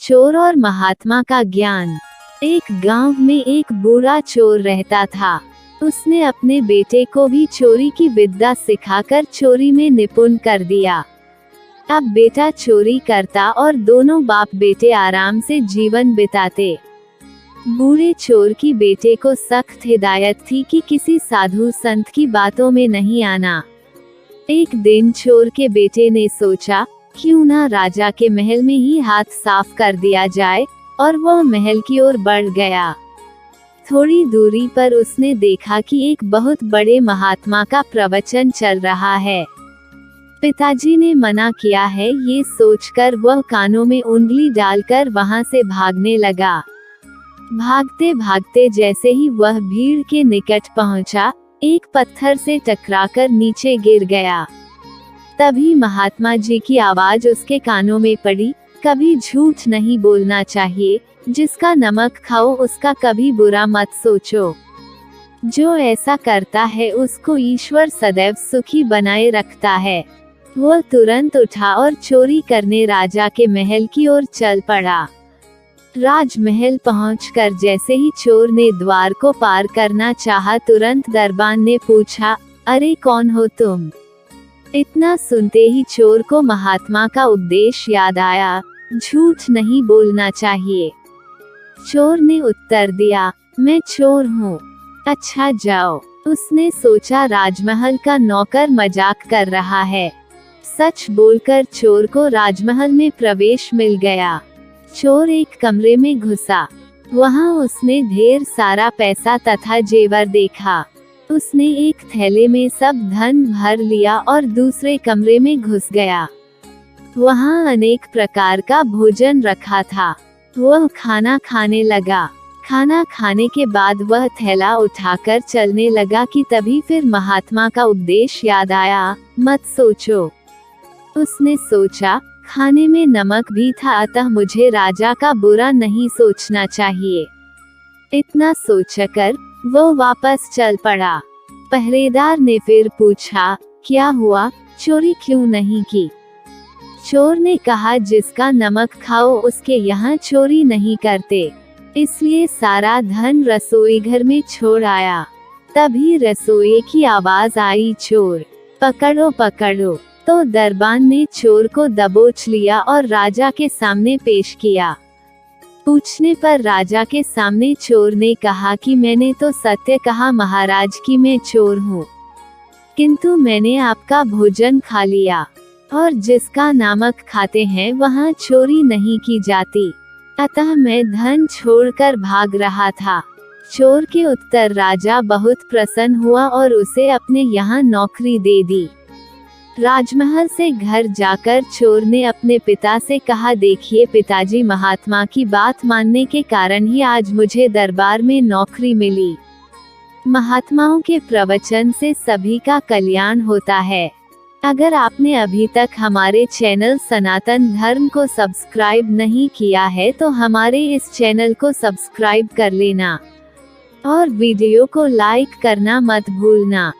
चोर और महात्मा का ज्ञान। एक गांव में एक बूढ़ा चोर रहता था। उसने अपने बेटे को भी चोरी की विद्या सिखाकर चोरी में निपुण कर दिया। अब बेटा चोरी करता और दोनों बाप बेटे आराम से जीवन बिताते। बूढ़े चोर की बेटे को सख्त हिदायत थी कि किसी साधु संत की बातों में नहीं आना। एक दिन चोर के बेटे ने सोचा, क्यों ना राजा के महल में ही हाथ साफ कर दिया जाए, और वह महल की ओर बढ़ गया। थोड़ी दूरी पर उसने देखा कि एक बहुत बड़े महात्मा का प्रवचन चल रहा है। पिताजी ने मना किया है, ये सोचकर वह कानों में उंगली डालकर वहां से भागने लगा। भागते भागते जैसे ही वह भीड़ के निकट पहुंचा, एक पत्थर से टकराकर नीचे गिर गया। तभी महात्मा जी की आवाज उसके कानों में पड़ी, कभी झूठ नहीं बोलना चाहिए, जिसका नमक खाओ उसका कभी बुरा मत सोचो। जो ऐसा करता है उसको ईश्वर सदैव सुखी बनाए रखता है। वह तुरंत उठा और चोरी करने राजा के महल की ओर चल पड़ा। राजमहल पहुंचकर जैसे ही चोर ने द्वार को पार करना चाहा, तुरंत दरबान ने पूछा, अरे कौन हो तुम? इतना सुनते ही चोर को महात्मा का उपदेश याद आया, झूठ नहीं बोलना चाहिए। चोर ने उत्तर दिया, मैं चोर हूँ। अच्छा जाओ। उसने सोचा राजमहल का नौकर मजाक कर रहा है। सच बोलकर चोर को राजमहल में प्रवेश मिल गया। चोर एक कमरे में घुसा। वहां उसने ढेर सारा पैसा तथा जेवर देखा। उसने एक थैले में सब धन भर लिया और दूसरे कमरे में घुस गया। वहां अनेक प्रकार का भोजन रखा था। वह खाना खाने लगा। खाना खाने के बाद वह थैला उठाकर चलने लगा कि तभी फिर महात्मा का उपदेश याद आया, मत सोचो। उसने सोचा, खाने में नमक भी था, अतः मुझे राजा का बुरा नहीं सोचना चाहिए। इतना सोचकर वो वापस चल पड़ा। पहरेदार ने फिर पूछा, क्या हुआ, चोरी क्यों नहीं की? चोर ने कहा, जिसका नमक खाओ उसके यहाँ चोरी नहीं करते, इसलिए सारा धन रसोई घर में छोड़ आया। तभी रसोई की आवाज आई, चोर पकड़ो पकड़ो। तो दरबान ने चोर को दबोच लिया और राजा के सामने पेश किया। पूछने पर राजा के सामने चोर ने कहा कि मैंने तो सत्य कहा महाराज कि मैं चोर हूँ, किंतु मैंने आपका भोजन खा लिया, और जिसका नमक खाते हैं वहाँ चोरी नहीं की जाती, अतः मैं धन छोड़कर भाग रहा था। चोर के उत्तर राजा बहुत प्रसन्न हुआ और उसे अपने यहाँ नौकरी दे दी। राजमहल से घर जाकर चोर ने अपने पिता से कहा, देखिए पिताजी, महात्मा की बात मानने के कारण ही आज मुझे दरबार में नौकरी मिली। महात्माओं के प्रवचन से सभी का कल्याण होता है। अगर आपने अभी तक हमारे चैनल सनातन धर्म को सब्सक्राइब नहीं किया है तो हमारे इस चैनल को सब्सक्राइब कर लेना और वीडियो को लाइक करना मत भूलना।